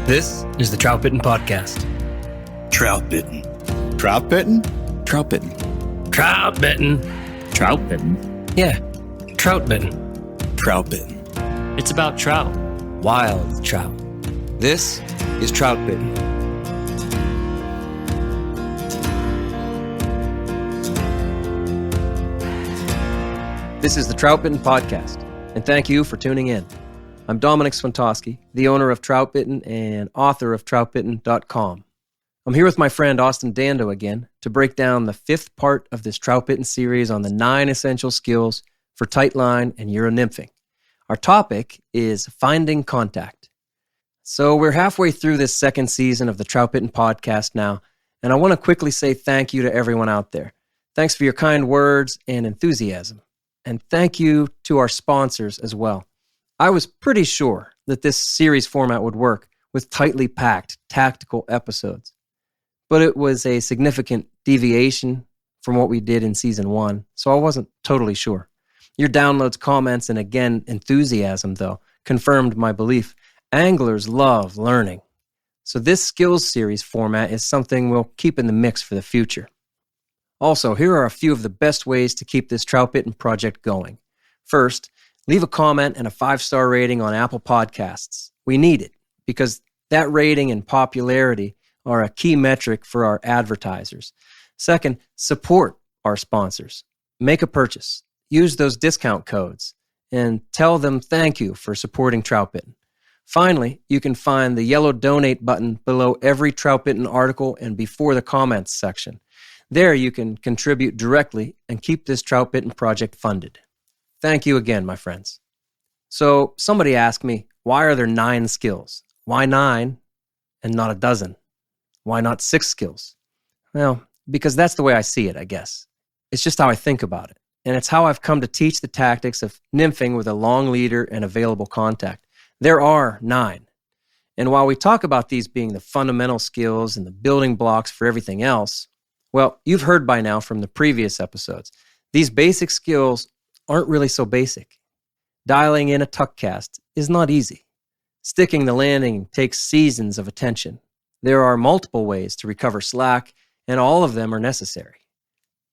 This is the Troutbitten Podcast. Troutbitten. Troutbitten? Troutbitten. Troutbitten. Troutbitten? Yeah, Troutbitten. Troutbitten. It's about trout. Wild trout. This is Troutbitten. This is the Troutbitten Podcast, and thank you for tuning in. I'm Dominic Swantowski, the owner of Troutbitten and author of Troutbitten.com. I'm here with my friend Austin Dando again to break down the fifth part of this Troutbitten series on the 9 essential skills for tight line and Euro-nymphing. Our topic is finding contact. So we're halfway through this second season of the Troutbitten Podcast now, and I want to quickly say thank you to everyone out there. Thanks for your kind words and enthusiasm. And thank you to our sponsors as well. I was pretty sure that this series format would work with tightly packed tactical episodes, but it was a significant deviation from what we did in season 1, so I wasn't totally sure. Your downloads, comments, and again, enthusiasm, though, confirmed my belief. Anglers love learning. So this skills series format is something we'll keep in the mix for the future. Also, here are a few of the best ways to keep this Troutbitten project going. First, leave a comment and a 5-star rating on Apple Podcasts. We need it because that rating and popularity are a key metric for our advertisers. Second, support our sponsors. Make a purchase. Use those discount codes and tell them thank you for supporting Troutbitten. Finally, you can find the yellow donate button below every Troutbitten article and before the comments section. There you can contribute directly and keep this Troutbitten project funded. Thank you again, my friends. So somebody asked me, why are there 9 skills? Why 9 and not a dozen? Why not 6 skills? Well, because that's the way I see it, I guess. It's just how I think about it. And it's how I've come to teach the tactics of nymphing with a long leader and available contact. There are 9. And while we talk about these being the fundamental skills and the building blocks for everything else, well, you've heard by now from the previous episodes, these basic skills aren't really so basic. Dialing in a tuck cast is not easy. Sticking the landing takes seasons of attention. There are multiple ways to recover slack, and all of them are necessary.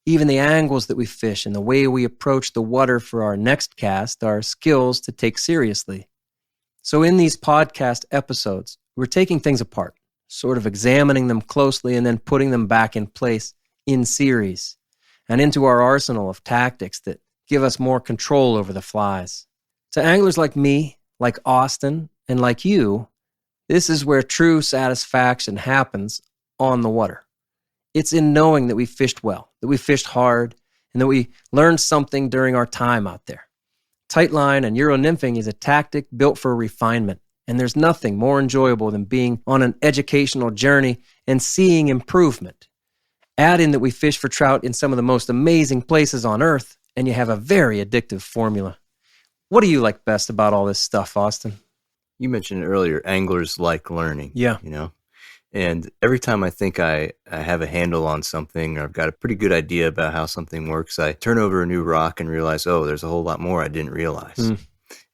Even the angles that we fish and the way we approach the water for our next cast are skills to take seriously. So in these podcast episodes, we're taking things apart, sort of examining them closely and then putting them back in place in series and into our arsenal of tactics that give us more control over the flies. To anglers like me, like Austin, and like you, this is where true satisfaction happens on the water. It's in knowing that we fished well, that we fished hard, and that we learned something during our time out there. Tight line and Euro-nymphing is a tactic built for refinement, and there's nothing more enjoyable than being on an educational journey and seeing improvement. Add in that we fish for trout in some of the most amazing places on earth, and you have a very addictive formula. What do you like best about all this stuff, Austin? You mentioned earlier, anglers like learning. Yeah. And every time I think I have a handle on something or I've got a pretty good idea about how something works, I turn over a new rock and realize, oh, there's a whole lot more I didn't realize.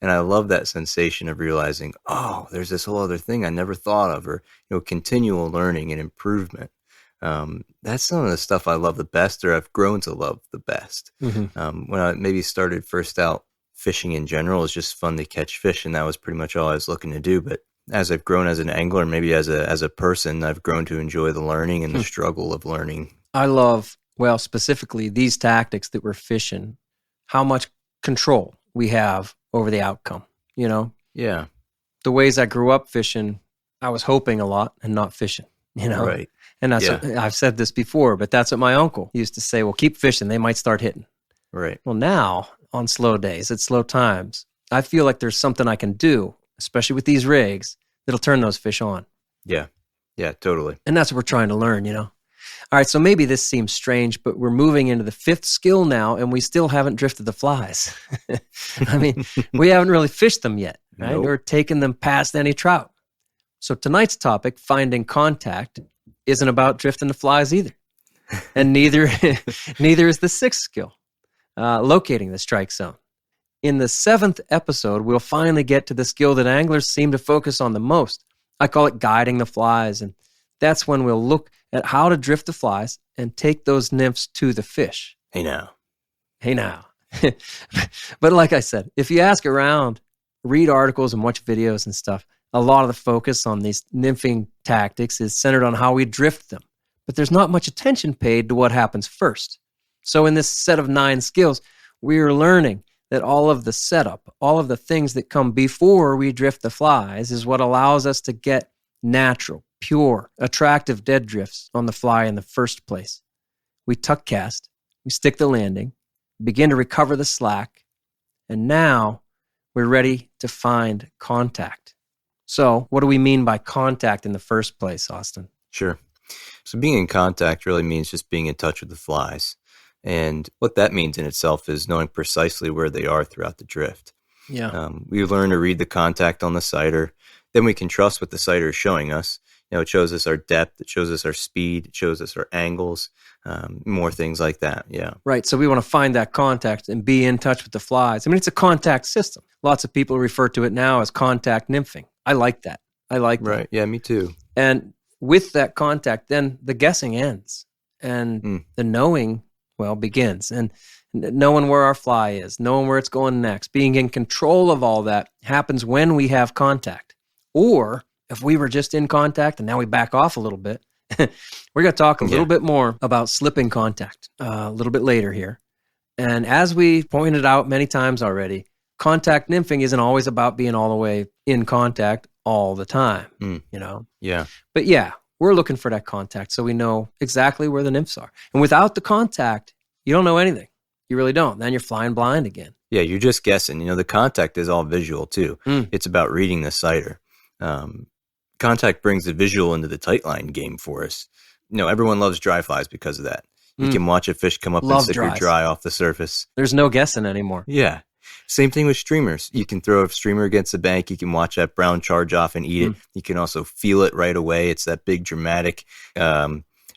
And I love that sensation of realizing, oh, there's this whole other thing I never thought of, or continual learning and improvement. That's some of the stuff I love the best, or I've grown to love the best. When I maybe started first out, fishing in general, it was just fun to catch fish, and that was pretty much all I was looking to do. But as I've grown as an angler, maybe as a person, I've grown to enjoy the learning and the struggle of learning. I love, well, specifically these tactics that we're fishing, how much control we have over the outcome, Yeah. The ways I grew up fishing, I was hoping a lot and not fishing, Right. And that's what, I've said this before, but that's what my uncle used to say, well, keep fishing, they might start hitting. Right. Well, now, on slow days, at slow times, I feel like there's something I can do, especially with these rigs, that'll turn those fish on. Yeah. Yeah, totally. And that's what we're trying to learn, All right, so maybe this seems strange, but we're moving into the 5th skill now, and we still haven't drifted the flies. I mean, we haven't really fished them yet, right? Nope. Or taken them past any trout. So tonight's topic, finding contact, isn't about drifting the flies either. And neither is the 6th skill, locating the strike zone. In the 7th episode, we'll finally get to the skill that anglers seem to focus on the most, I call it guiding the flies. And that's when we'll look at how to drift the flies and take those nymphs to the fish. Hey now. But like I said, if you ask around, read articles and watch videos and stuff, a lot of the focus on these nymphing tactics is centered on how we drift them. But there's not much attention paid to what happens first. So in this set of 9 skills, we are learning that all of the setup, all of the things that come before we drift the flies is what allows us to get natural, pure, attractive dead drifts on the fly in the first place. We tuck cast, we stick the landing, begin to recover the slack, and now we're ready to find contact. So what do we mean by contact in the first place, Austin? Sure. So being in contact really means just being in touch with the flies. And what that means in itself is knowing precisely where they are throughout the drift. Yeah. We learn to read the contact on the sighter. Then we can trust what the sighter is showing us. It shows us our depth, it shows us our speed, it shows us our angles, more things like that. Yeah. Right. So we want to find that contact and be in touch with the flies. I mean, it's a contact system. Lots of people refer to it now as contact nymphing. I like that. Right. Yeah, me too. And with that contact, then the guessing ends and the knowing, begins. And knowing where our fly is, knowing where it's going next, being in control of all that happens when we have contact. Or if we were just in contact and now we back off a little bit, we're going to talk a little bit more about slipping contact a little bit later here. And as we pointed out many times already, contact nymphing isn't always about being all the way in contact all the time, Yeah. But yeah, we're looking for that contact so we know exactly where the nymphs are. And without the contact, you don't know anything. You really don't. Then you're flying blind again. Yeah, you're just guessing. The contact is all visual too. It's about reading the sighter. Contact brings the visual into the tight line game for us. Everyone loves dry flies because of that. You can watch a fish come up and sit here dry off the surface. There's no guessing anymore. Yeah. Same thing with streamers. You can throw a streamer against the bank. You can watch that brown charge off and eat it. You can also feel it right away. It's that big dramatic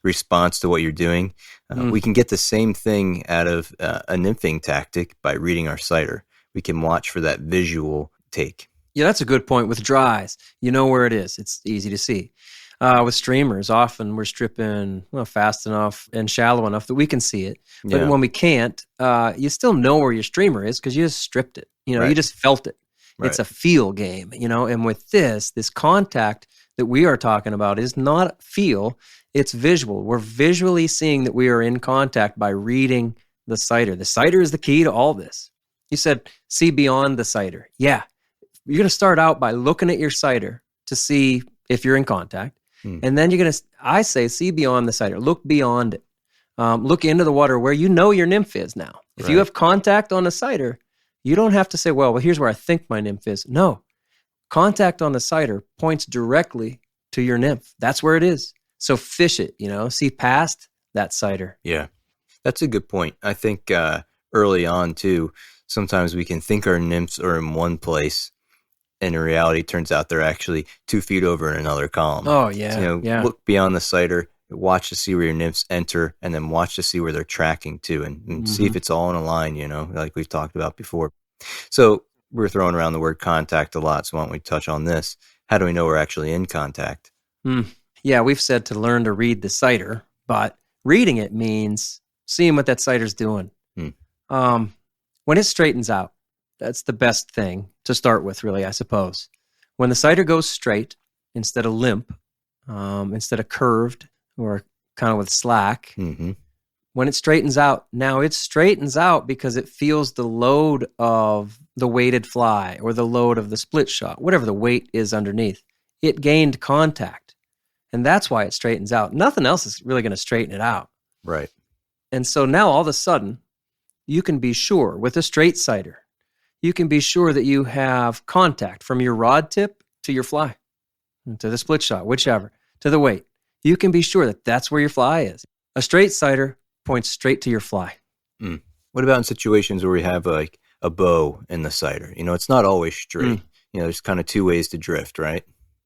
response to what you're doing. We can get the same thing out of a nymphing tactic by reading our sighter. We can watch for that visual take. Yeah, that's a good point. With dries, you know where it is. It's easy to see. With streamers, often we're stripping fast enough and shallow enough that we can see it. But when we can't, you still know where your streamer is because you just stripped it. You just felt it. Right. It's a feel game, And with this contact that we are talking about is not feel, it's visual. We're visually seeing that we are in contact by reading the sighter. The sighter is the key to all this. You said, see beyond the sighter. Yeah. You're going to start out by looking at your sighter to see if you're in contact. And then you're going to, I say, see beyond the sighter. Look beyond it. Look into the water where you know your nymph is now. If you have contact on a sighter, you don't have to say, well, here's where I think my nymph is. No. Contact on the sighter points directly to your nymph. That's where it is. So fish it, see past that sighter. Yeah, that's a good point. I think early on, too, sometimes we can think our nymphs are in one place, and in reality, it turns out they're actually 2 feet over in another column. Oh, yeah. So, look beyond the sighter, watch to see where your nymphs enter, and then watch to see where they're tracking to, and see if it's all in a line, like we've talked about before. So we're throwing around the word contact a lot, so why don't we touch on this? How do we know we're actually in contact? Yeah, we've said to learn to read the sighter, but reading it means seeing what that sighter's doing. When it straightens out, that's the best thing to start with, really, I suppose. When the sighter goes straight instead of limp, instead of curved or kind of with slack, when it straightens out, now it straightens out because it feels the load of the weighted fly or the load of the split shot, whatever the weight is underneath. It gained contact, and that's why it straightens out. Nothing else is really going to straighten it out. Right. And so now all of a sudden, you can be sure with a straight sighter, you can be sure that you have contact from your rod tip to your fly, to the split shot, whichever, to the weight. You can be sure that that's where your fly is. A straight sighter points straight to your fly. What about in situations where we have like a bow in the sighter? It's not always straight. There's kind of 2 ways to drift, right?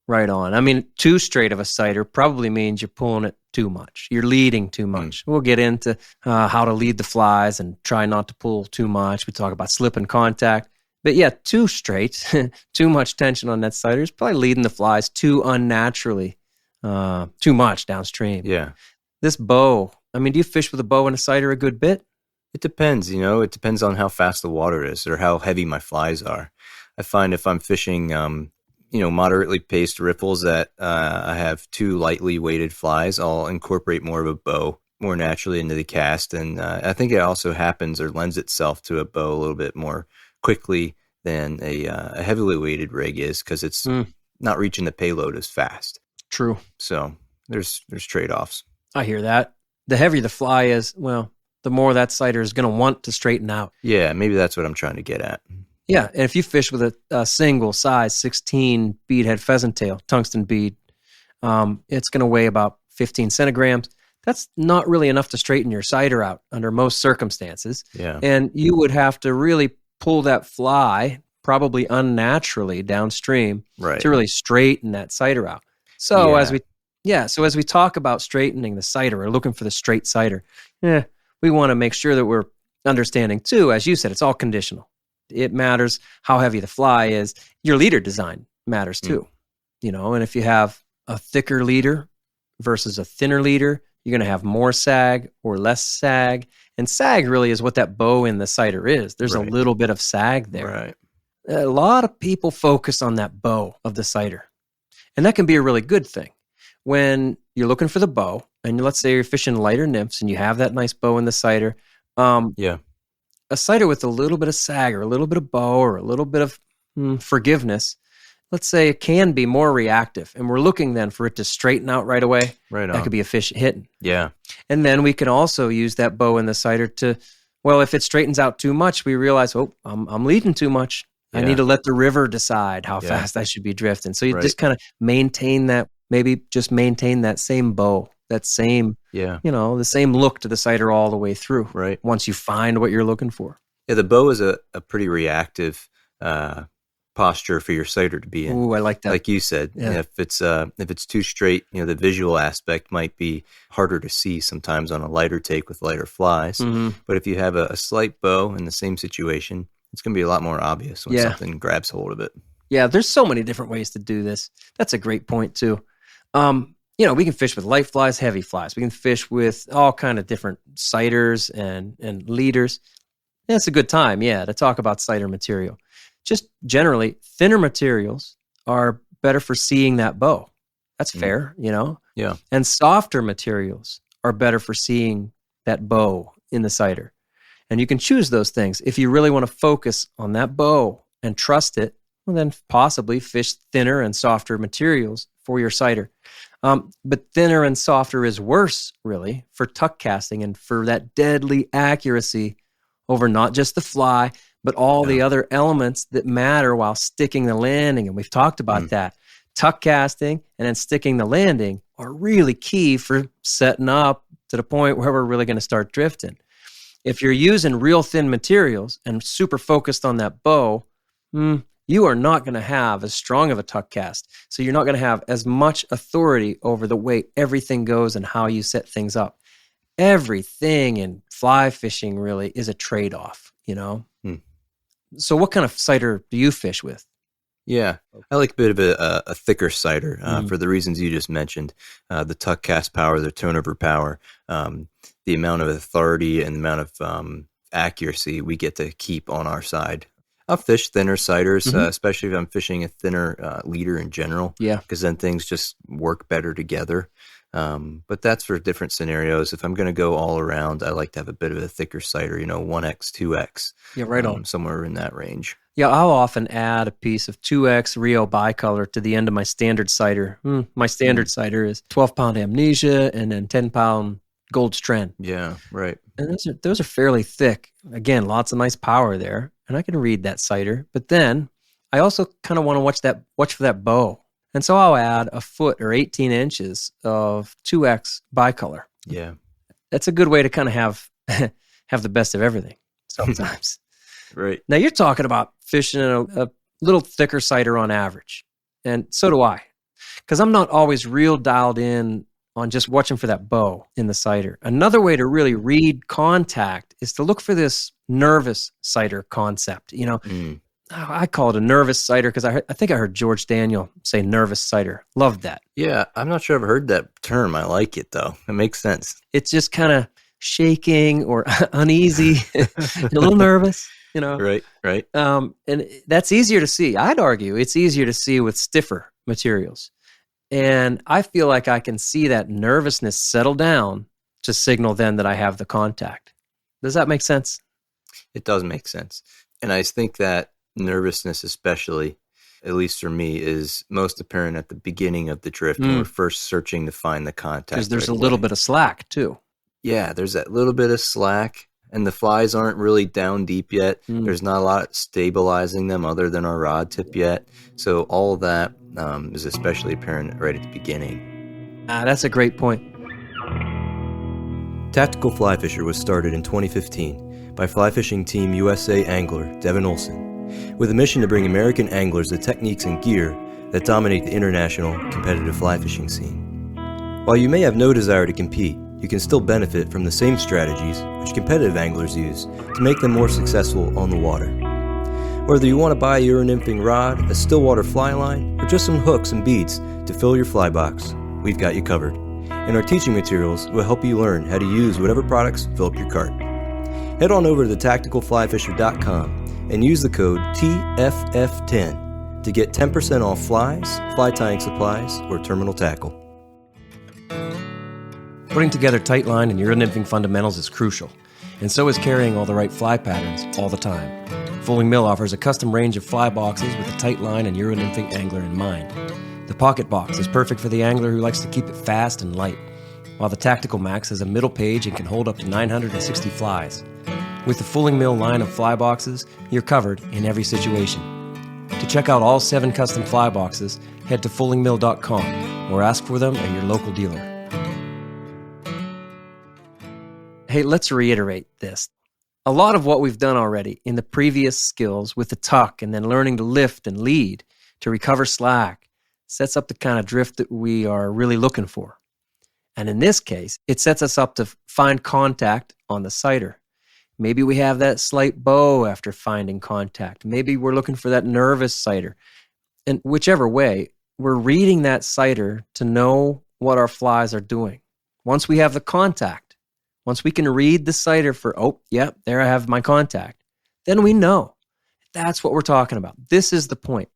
Right on. I mean, too straight of a sighter probably means you're pulling it too much. You're leading too much. We'll get into how to lead the flies and try not to pull too much. We talk about slip and contact. But yeah, too straight, too much tension on that cider is probably leading the flies too unnaturally, too much downstream. Yeah. This bow, I mean, do you fish with a bow and a cider a good bit? It depends, it depends on how fast the water is or how heavy my flies are. I find if I'm fishing, moderately paced riffles that I have 2 lightly weighted flies, I'll incorporate more of a bow more naturally into the cast. And I think it also happens or lends itself to a bow a little bit more quickly than a heavily weighted rig is because it's not reaching the payload as fast. True. So there's trade-offs. I hear that. The heavier the fly is, well, the more that cider is going to want to straighten out. Yeah, maybe that's what I'm trying to get at. Yeah, and if you fish with a single size 16 beadhead pheasant tail, tungsten bead, it's going to weigh about 15 centigrams. That's not really enough to straighten your cider out under most circumstances. Yeah. And you would have to really pull that fly, probably unnaturally downstream, to really straighten that cider out. So as we talk about straightening the cider or looking for the straight cider, we want to make sure that we're understanding too, as you said, it's all conditional. It matters how heavy the fly is. Your leader design matters too. And if you have a thicker leader versus a thinner leader, you're going to have more sag or less sag. And sag really is what that bow in the cider is. There's a little bit of sag there. Right. A lot of people focus on that bow of the cider. And that can be a really good thing. When you're looking for the bow, and let's say you're fishing lighter nymphs and you have that nice bow in the cider, a cider with a little bit of sag or a little bit of bow or a little bit of forgiveness, let's say it can be more reactive. And we're looking then for it to straighten out right away. Right on. That could be a fish hitting. Yeah. And then we can also use that bow in the cider to, well, if it straightens out too much, we realize, I'm leading too much. I need to let the river decide how fast I should be drifting. So you just kind of maintain that, maybe just maintain that same bow, that same, the same look to the cider all the way through. Right. Once you find what you're looking for. Yeah, the bow is a pretty reactive posture for your cider to be in. Ooh, I like that. Like you said, if it's too straight, the visual aspect might be harder to see sometimes on a lighter take with lighter flies. Mm-hmm. But if you have a slight bow in the same situation, it's going to be a lot more obvious when something grabs hold of it. Yeah, there's so many different ways to do this. That's a great point too. We can fish with light flies, heavy flies. We can fish with all kind of different ciders and leaders. Yeah, it's a good time, to talk about cider material. Just generally, thinner materials are better for seeing that bow. That's fair, Yeah. And softer materials are better for seeing that bow in the cider. And you can choose those things. If you really want to focus on that bow and trust it, well, then possibly fish thinner and softer materials for your cider. But thinner and softer is worse, really, for tuck casting and for that deadly accuracy over not just the fly, but all the other elements that matter while sticking the landing. And we've talked about that. Tuck casting and then sticking the landing are really key for setting up to the point where we're really going to start drifting. If you're using real thin materials and super focused on that bow, you are not going to have as strong of a tuck cast. So you're not going to have as much authority over the way everything goes and how you set things up. Everything in fly fishing really is a trade-off, So what kind of cider do you fish with? Yeah, I like a bit of a thicker cider for the reasons you just mentioned. The tuck cast power, the turnover power, the amount of authority and the amount of accuracy we get to keep on our side. I'll fish thinner ciders, especially if I'm fishing a thinner leader in general. Yeah, because then things just work better together. But that's for different scenarios. If I'm going to go all around, I like to have a bit of a thicker cider, 1X, 2X. Yeah, right on. Somewhere in that range. Yeah, I'll often add a piece of 2X Rio bicolor to the end of my standard cider. My standard cider is 12-pound Amnesia and then 10-pound Gold Strand. Yeah, right. And those are fairly thick. Again, lots of nice power there. And I can read that cider. But then I also kind of want to watch for that bow. And so I'll add a foot or 18 inches of 2X bicolor. Yeah. That's a good way to kind of have the best of everything sometimes. Right. Now you're talking about fishing a little thicker cider on average. And so do I. Because I'm not always real dialed in on just watching for that bow in the cider. Another way to really read contact is to look for this nervous cider concept. I call it a nervous sighter because I think I heard George Daniel say nervous sighter. Loved that. Yeah, I'm not sure I've heard that term. I like it, though. It makes sense. It's just kind of shaking or uneasy, a little nervous, you know. Right. And that's easier to see. I'd argue it's easier to see with stiffer materials. And I feel like I can see that nervousness settle down to signal then that I have the contact. Does that make sense? It does make sense. And I think that nervousness, especially, at least for me, is most apparent at the beginning of the drift when we're first searching to find the contact. Because there's a little bit of slack too. Yeah, there's that little bit of slack, and the flies aren't really down deep yet. There's not a lot stabilizing them other than our rod tip yet. So all of that is especially apparent right at the beginning. That's a great point. Tactical Fly Fisher was started in 2015 by Fly Fishing Team USA angler Devin Olson, with a mission to bring American anglers the techniques and gear that dominate the international competitive fly fishing scene. While you may have no desire to compete, you can still benefit from the same strategies which competitive anglers use to make them more successful on the water. Whether you want to buy your nymphing rod, a stillwater fly line, or just some hooks and beads to fill your fly box, we've got you covered. And our teaching materials will help you learn how to use whatever products fill up your cart. Head on over to thetacticalflyfisher.com and use the code TFF10 to get 10% off flies, fly tying supplies, or terminal tackle. Putting together tight line and Euro-nymphing fundamentals is crucial, and so is carrying all the right fly patterns all the time. Fulling Mill offers a custom range of fly boxes with a tight line and Euro-nymphing angler in mind. The Pocket Box is perfect for the angler who likes to keep it fast and light, while the Tactical Max has a middle page and can hold up to 960 flies. With the Fulling Mill line of fly boxes, you're covered in every situation. To check out all 7 custom fly boxes, head to fullingmill.com or ask for them at your local dealer. Hey, let's reiterate this. A lot of what we've done already in the previous skills with the tuck and then learning to lift and lead to recover slack sets up the kind of drift that we are really looking for. And in this case, it sets us up to find contact on the sighter. Maybe we have that slight bow after finding contact. Maybe we're looking for that nervous sighter. And whichever way, we're reading that sighter to know what our flies are doing. Once we have the contact, once we can read the sighter for, oh, yeah, there I have my contact, then we know. That's what we're talking about. This is the point.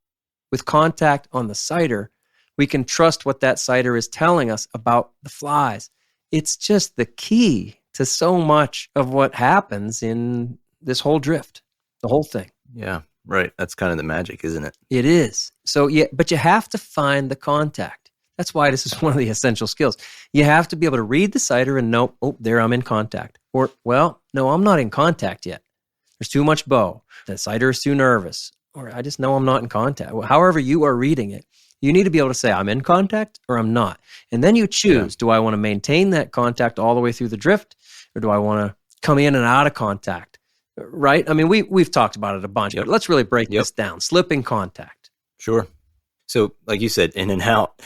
With contact on the sighter, we can trust what that sighter is telling us about the flies. It's just the key to so much of what happens in this whole drift, the whole thing. Yeah, right. That's kind of the magic, isn't it? It is. So, yeah, but you have to find the contact. That's why this is one of the essential skills. You have to be able to read the sighter and know, oh, there I'm in contact. Or, well, no, I'm not in contact yet. There's too much bow. The sighter is too nervous. Or I just know I'm not in contact. However you are reading it, you need to be able to say, I'm in contact or I'm not. And then you choose, do I want to maintain that contact all the way through the drift? Or do I want to come in and out of contact? Right? I mean, we've talked about it a bunch, but let's really break this down. Slipping contact. Sure. So like you said, in and out,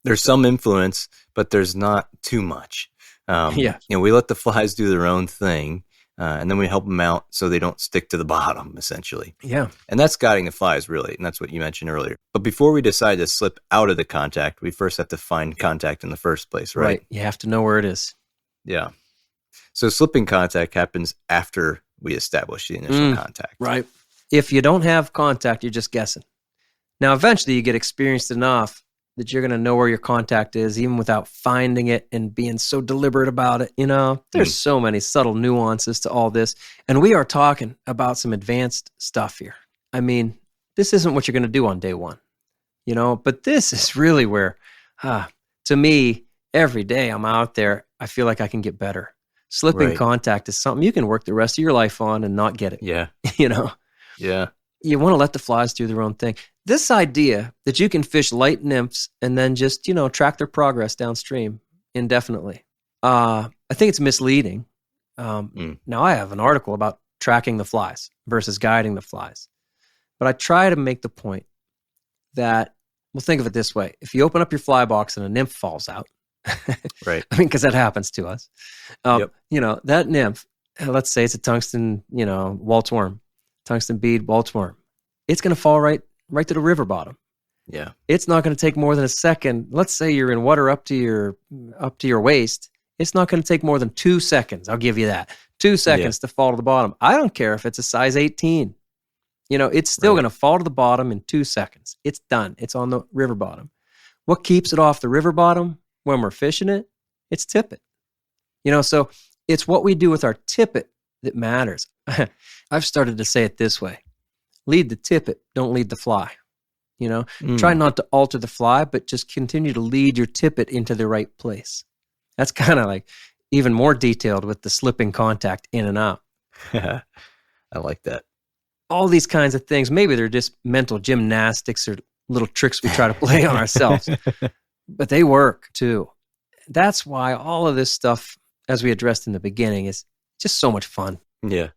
there's some influence, but there's not too much. We let the flies do their own thing. And then we help them out so they don't stick to the bottom, essentially. Yeah. And that's guiding the flies, really. And that's what you mentioned earlier. But before we decide to slip out of the contact, we first have to find contact in the first place, right? You have to know where it is. Yeah. So slipping contact happens after we establish the initial contact. Right. If you don't have contact, you're just guessing. Now, eventually you get experienced enough that you're going to know where your contact is, even without finding it and being so deliberate about it. You know, there's so many subtle nuances to all this. And we are talking about some advanced stuff here. I mean, this isn't what you're going to do on day one, you know, but this is really where, to me, every day I'm out there, I feel like I can get better. Slipping contact is something you can work the rest of your life on and not get it. Yeah. You know? Yeah. You want to let the flies do their own thing. This idea that you can fish light nymphs and then just, you know, track their progress downstream indefinitely, I think it's misleading. Now, I have an article about tracking the flies versus guiding the flies. But I try to make the point that, well, think of it this way. If you open up your fly box and a nymph falls out, right? I mean, because that happens to us. You know, that nymph, let's say it's a tungsten, you know, Waltz worm, tungsten bead, Waltz worm. It's going to fall right to the river bottom. Yeah. It's not going to take more than a second. Let's say you're in water up to your waist. It's not going to take more than 2 seconds. I'll give you that. 2 seconds to fall to the bottom. I don't care if it's a size 18. It's still going to fall to the bottom in 2 seconds. It's done. It's on the river bottom. What keeps it off the river bottom when we're fishing it? It's tippet. So it's what we do with our tippet that matters. I've started to say it this way. Lead the tippet, don't lead the fly. Try not to alter the fly, but just continue to lead your tippet into the right place. That's kind of like even more detailed with the slipping contact in and out. I like that. All these kinds of things, maybe they're just mental gymnastics or little tricks we try to play on ourselves, but they work too. That's why all of this stuff, as we addressed in the beginning, is just so much fun. Yeah.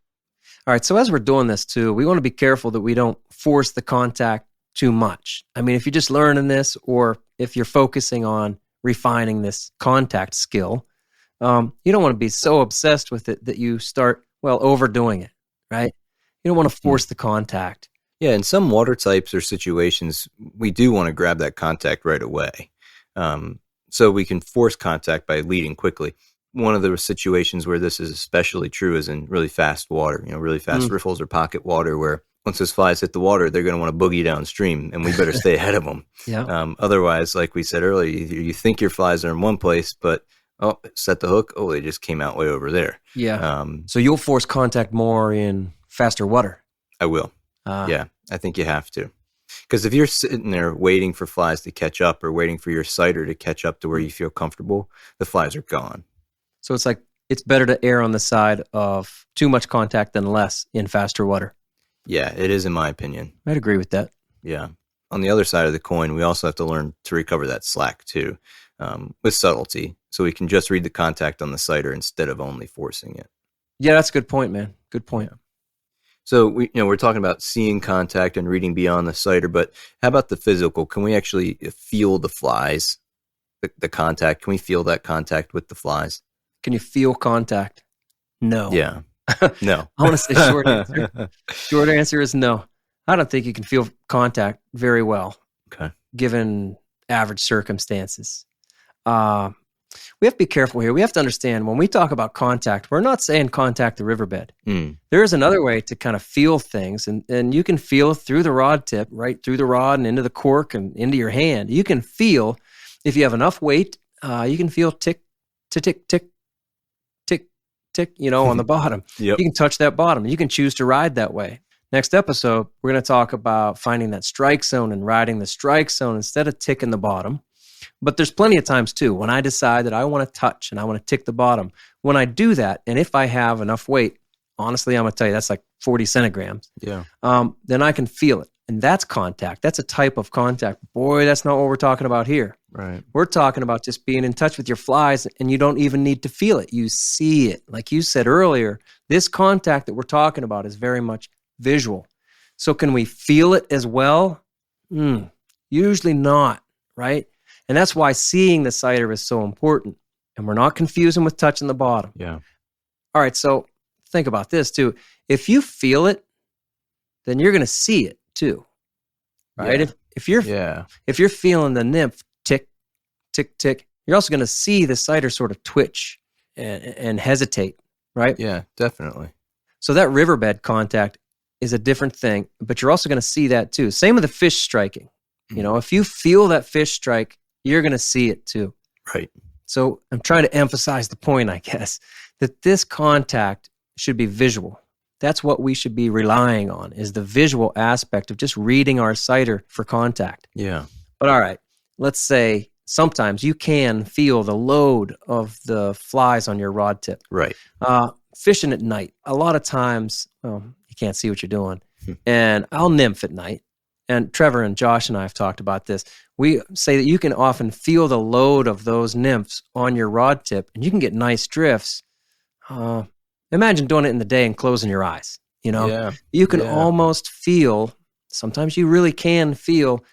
All right, so as we're doing this too, we want to be careful that we don't force the contact too much. I mean, if you're just learning this, or if you're focusing on refining this contact skill, you don't want to be so obsessed with it that you start, overdoing it, right? You don't want to force the contact. Yeah, in some water types or situations, we do want to grab that contact right away. So we can force contact by leading quickly. One of the situations where this is especially true is in really fast water, really fast riffles or pocket water, where once those flies hit the water, they're going to want to boogie downstream, and we better stay ahead of them. Yeah. Otherwise, like we said earlier, you think your flies are in one place, but set the hook. Oh, they just came out way over there. Yeah. So you'll force contact more in faster water. I will. Yeah, I think you have to. Because if you're sitting there waiting for flies to catch up, or waiting for your sighter to catch up to where you feel comfortable, the flies are gone. So it's like, it's better to err on the side of too much contact than less in faster water. Yeah, it is, in my opinion. I'd agree with that. Yeah. On the other side of the coin, we also have to learn to recover that slack too, with subtlety. So we can just read the contact on the sighter instead of only forcing it. Yeah, that's a good point, man. Good point. So we're talking about seeing contact and reading beyond the sighter, but how about the physical? Can we actually feel the flies, the contact? Can we feel that contact with the flies? Can you feel contact? No. Yeah. No. I want to say short answer. Short answer is no. I don't think you can feel contact very well. Okay. Given average circumstances. We have to be careful here. We have to understand when we talk about contact, we're not saying contact the riverbed. There is another way to kind of feel things, and you can feel through the rod tip, right through the rod and into the cork and into your hand. You can feel, if you have enough weight, you can feel tick to tick, tick, tick, tick, on the bottom. Yep. You can touch that bottom. You can choose to ride that way. Next episode, we're going to talk about finding that strike zone and riding the strike zone instead of ticking the bottom. But there's plenty of times too when I decide that I want to touch and I want to tick the bottom. When I do that, and if I have enough weight, honestly, I'm going to tell you that's like 40 centigrams. Yeah. Then I can feel it. And that's contact. That's a type of contact. Boy, that's not what we're talking about here. Right. We're talking about just being in touch with your flies, and you don't even need to feel it. You see it. Like you said earlier, this contact that we're talking about is very much visual. So can we feel it as well? Usually not, right? And that's why seeing the sighter is so important. And we're not confusing with touching the bottom. Yeah. All right, so think about this too. If you feel it, then you're going to see it too, right? Yeah. If you're feeling the nymph tick, tick, tick, you're also going to see the sighter sort of twitch and hesitate, right? Yeah, definitely. So that riverbed contact is a different thing, but you're also going to see that too. Same with the fish striking. If you feel that fish strike, you're going to see it too. Right. So I'm trying to emphasize the point, I guess, that this contact should be visual. That's what we should be relying on, is the visual aspect of just reading our sighter for contact. Yeah. But all right, let's say sometimes you can feel the load of the flies on your rod tip. Right. Fishing at night, a lot of times, you can't see what you're doing. And I'll nymph at night. And Trevor and Josh and I have talked about this. We say that you can often feel the load of those nymphs on your rod tip, and you can get nice drifts. Imagine doing it in the day and closing your eyes. Yeah. You can almost feel, sometimes you really can feel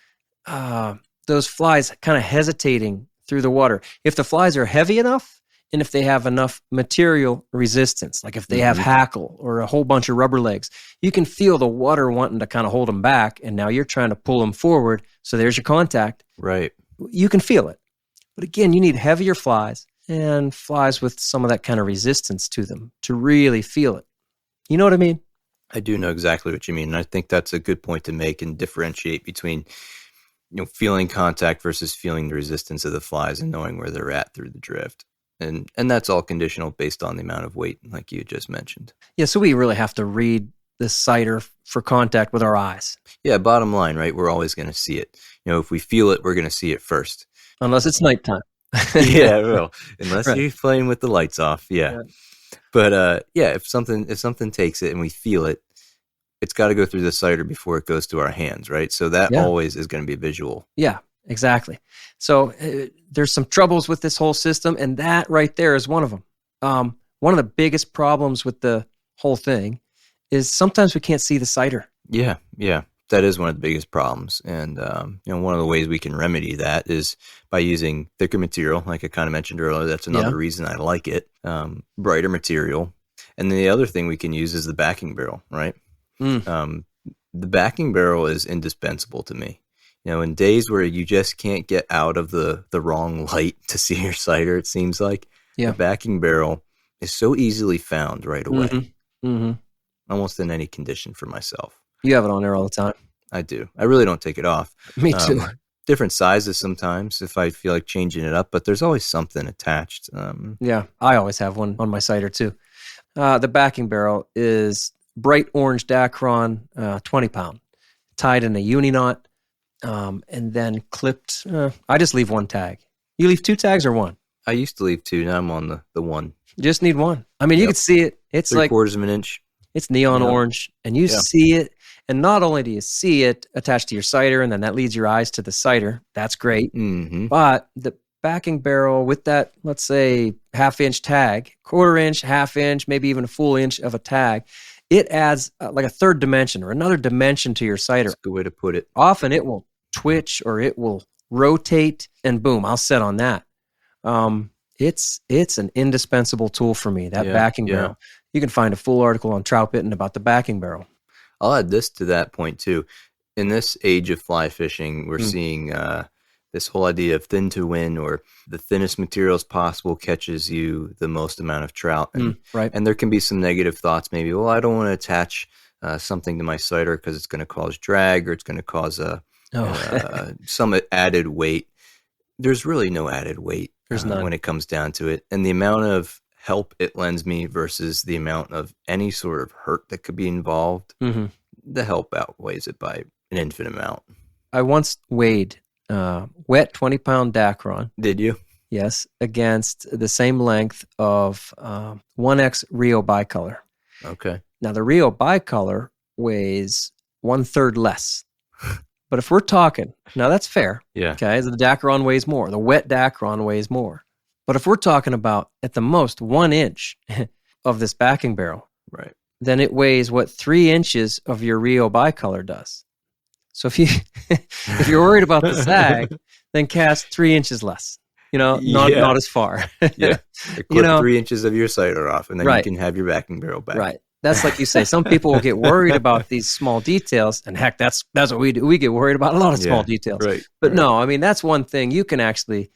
those flies kind of hesitating through the water. If the flies are heavy enough, and if they have enough material resistance, like if they have hackle or a whole bunch of rubber legs, you can feel the water wanting to kind of hold them back, and now you're trying to pull them forward, so there's your contact. Right. You can feel it. But again, you need heavier flies and flies with some of that kind of resistance to them to really feel it. You know what I mean? I do know exactly what you mean. And I think that's a good point to make and differentiate between, feeling contact versus feeling the resistance of the flies and knowing where they're at through the drift. And that's all conditional based on the amount of weight, like you just mentioned. Yeah, so we really have to read the sighter for contact with our eyes. Yeah, bottom line, right? We're always going to see it. If we feel it, we're going to see it first. Unless it's nighttime. Yeah, well, unless you're playing with the lights off. Yeah. But if something takes it and we feel it, it's got to go through the sighter before it goes to our hands, right? So that always is going to be visual. Yeah, exactly. So there's some troubles with this whole system, and that right there is one of them. One of the biggest problems with the whole thing is sometimes we can't see the sighter. Yeah. That is one of the biggest problems. And, one of the ways we can remedy that is by using thicker material, like I kind of mentioned earlier. That's another reason I like it. Brighter material. And then the other thing we can use is the backing barrel, right? The backing barrel is indispensable to me. In days where you just can't get out of the wrong light to see your sighter, it seems like the backing barrel is so easily found right away. Almost in any condition for myself. You have it on there all the time. I do. I really don't take it off. Me too. Different sizes sometimes if I feel like changing it up, but there's always something attached. Yeah, I always have one on my sighter too. The backing barrel is bright orange Dacron, 20 pound, tied in a uni knot, and then clipped. I just leave one tag. You leave two tags or one? I used to leave two. Now I'm on the one. You just need one. I mean, you can see it. It's like 3/4 of an inch. It's neon orange, and you see it. And not only do you see it attached to your sighter, and then that leads your eyes to the sighter. That's great. But the backing barrel with that, let's say, 1/2 inch tag, 1/4 inch, 1/2 inch, maybe even a full inch of a tag, it adds like a third dimension or another dimension to your sighter. That's a good way to put it. Often it will twitch or it will rotate, and boom, I'll set on that. It's an indispensable tool for me, that backing barrel. You can find a full article on Troutbitten about the backing barrel. I'll add this to that point too. In this age of fly fishing, we're seeing this whole idea of thin to win, or the thinnest materials possible catches you the most amount of trout. And, and there can be some negative thoughts, maybe, well, I don't want to attach something to my sighter because it's going to cause drag or it's going to cause some added weight. There's really no added weight when it comes down to it. And the amount of help it lends me versus the amount of any sort of hurt that could be involved, the help outweighs it by an infinite amount. I once weighed wet 20-pound Dacron. Did you? Yes, against the same length of 1X Rio bicolor. Okay. Now, the Rio bicolor weighs 1/3 less. But if we're talking, now that's fair. Yeah. Okay, the Dacron weighs more. The wet Dacron weighs more. But if we're talking about, at the most, 1 inch of this backing barrel, right, then it weighs what 3 inches of your Rio bicolor does. So if you're worried about the sag, then cast 3 inches less. Not as far. Clip 3 inches of your sighter off, and then you can have your backing barrel back. Right. That's like you say. Some people will get worried about these small details, and heck, that's what we do. We get worried about a lot of small details. Right. But no, I mean, that's one thing you can actually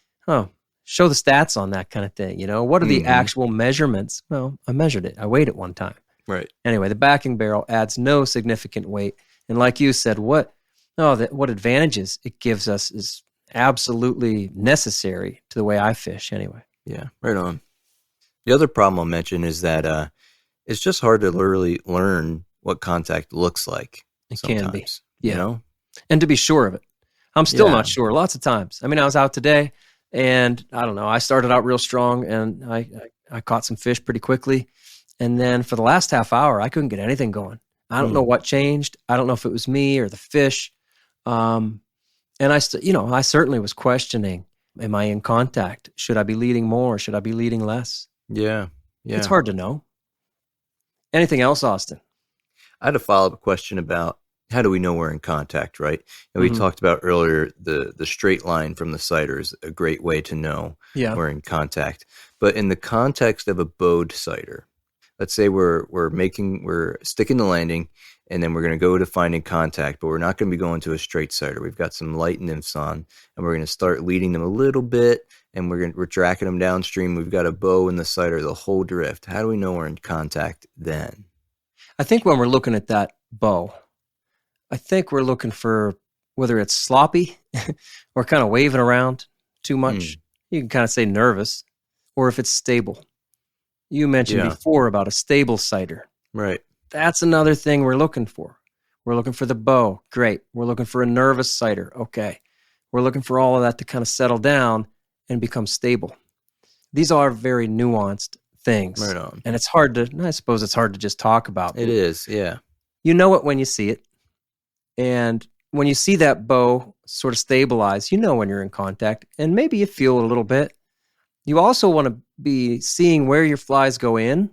show the stats on that kind of thing. What are the actual measurements? Well, I measured it. I weighed it one time. Right. Anyway, the backing barrel adds no significant weight, and like you said, what advantages it gives us is absolutely necessary to the way I fish. Anyway. Yeah. Right on. The other problem I'll mention is that it's just hard to literally learn what contact looks like. It sometimes, can be. Yeah. And to be sure of it. I'm still not sure lots of times. I mean, I was out today and I don't know, I started out real strong and I caught some fish pretty quickly. And then for the last half hour, I couldn't get anything going. I don't know what changed. I don't know if it was me or the fish. And I certainly was questioning, am I in contact? Should I be leading more? Should I be leading less? Yeah. Yeah. It's hard to know. Anything else, Austin? I had a follow-up question about how do we know we're in contact, right? And we talked about earlier the straight line from the sighter is a great way to know we're in contact. But in the context of a bowed sighter, let's say we're sticking the landing, and then we're going to go to finding contact, but we're not going to be going to a straight sighter. We've got some light nymphs on, and we're going to start leading them a little bit, and we're tracking them downstream. We've got a bow in the sighter, the whole drift. How do we know we're in contact then? I think when we're looking at that bow, I think we're looking for whether it's sloppy or kind of waving around too much. You can kind of say nervous, or if it's stable. You mentioned before about a stable sighter. Right. That's another thing we're looking for. We're looking for the bow. Great. We're looking for a nervous sighter. Okay. We're looking for all of that to kind of settle down and become stable. These are very nuanced things. Right on. And it's hard to, I suppose it's hard to just talk about. It is, yeah. You know it when you see it. And when you see that bow sort of stabilize, you know when you're in contact. And maybe you feel a little bit. You also want to be seeing where your flies go in.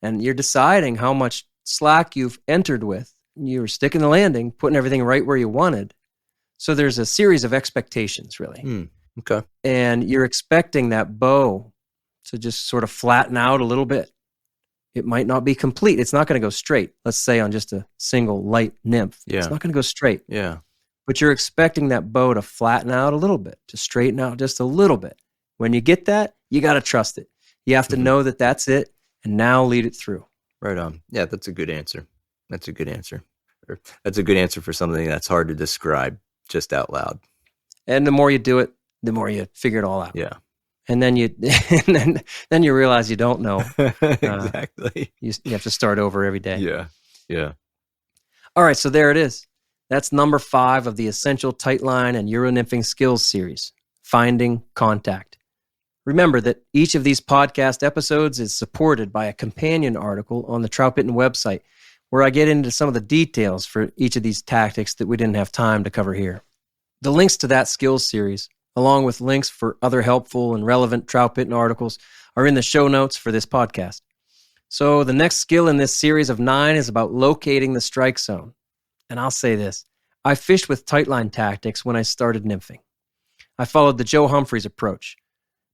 And you're deciding how much slack you've entered with. You're sticking the landing, putting everything right where you wanted. So there's a series of expectations, really. Okay. And you're expecting that bow to just sort of flatten out a little bit. It might not be complete. It's not going to go straight. Let's say on just a single light nymph. Yeah. It's not going to go straight. Yeah. But you're expecting that bow to flatten out a little bit, to straighten out just a little bit. When you get that, you got to trust it. You have to know that that's it, and now lead it through. Right on. Yeah, that's a good answer. That's a good answer. That's a good answer for something that's hard to describe just out loud. And the more you do it, the more you figure it all out. Yeah. And then then you realize you don't know. Exactly. You have to start over every day. Yeah. Yeah. All right, so there it is. That's number 5 of the Essential Tightline and Euro Nymphing Skills Series, Finding Contact. Remember that each of these podcast episodes is supported by a companion article on the Troutbitten website, where I get into some of the details for each of these tactics that we didn't have time to cover here. The links to that skills series, along with links for other helpful and relevant Troutbitten articles, are in the show notes for this podcast. So the next skill in this series of 9 is about locating the strike zone. And I'll say this, I fished with tightline tactics when I started nymphing. I followed the Joe Humphreys approach.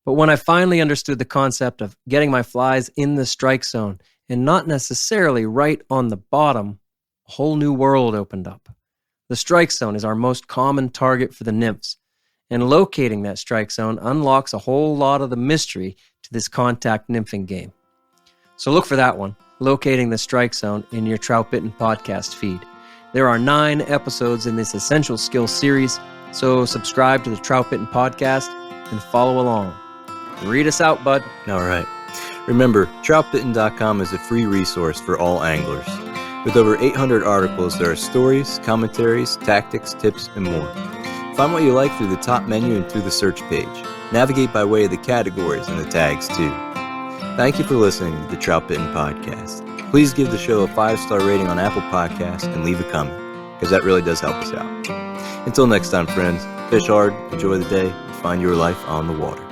But when I finally understood the concept of getting my flies in the strike zone and not necessarily right on the bottom, a whole new world opened up. The strike zone is our most common target for the nymphs, and locating that strike zone unlocks a whole lot of the mystery to this contact nymphing game. So look for that one, Locating the Strike Zone, in your Troutbitten podcast feed. There are 9 episodes in this Essential Skills series, so subscribe to the Troutbitten podcast and follow along. Read us out, bud. All right. Remember, troutbitten.com is a free resource for all anglers. With over 800 articles, there are stories, commentaries, tactics, tips, and more. Find what you like through the top menu and through the search page. Navigate by way of the categories and the tags, too. Thank you for listening to the Troutbitten Podcast. Please give the show a 5-star rating on Apple Podcasts and leave a comment, because that really does help us out. Until next time, friends, fish hard, enjoy the day, and find your life on the water.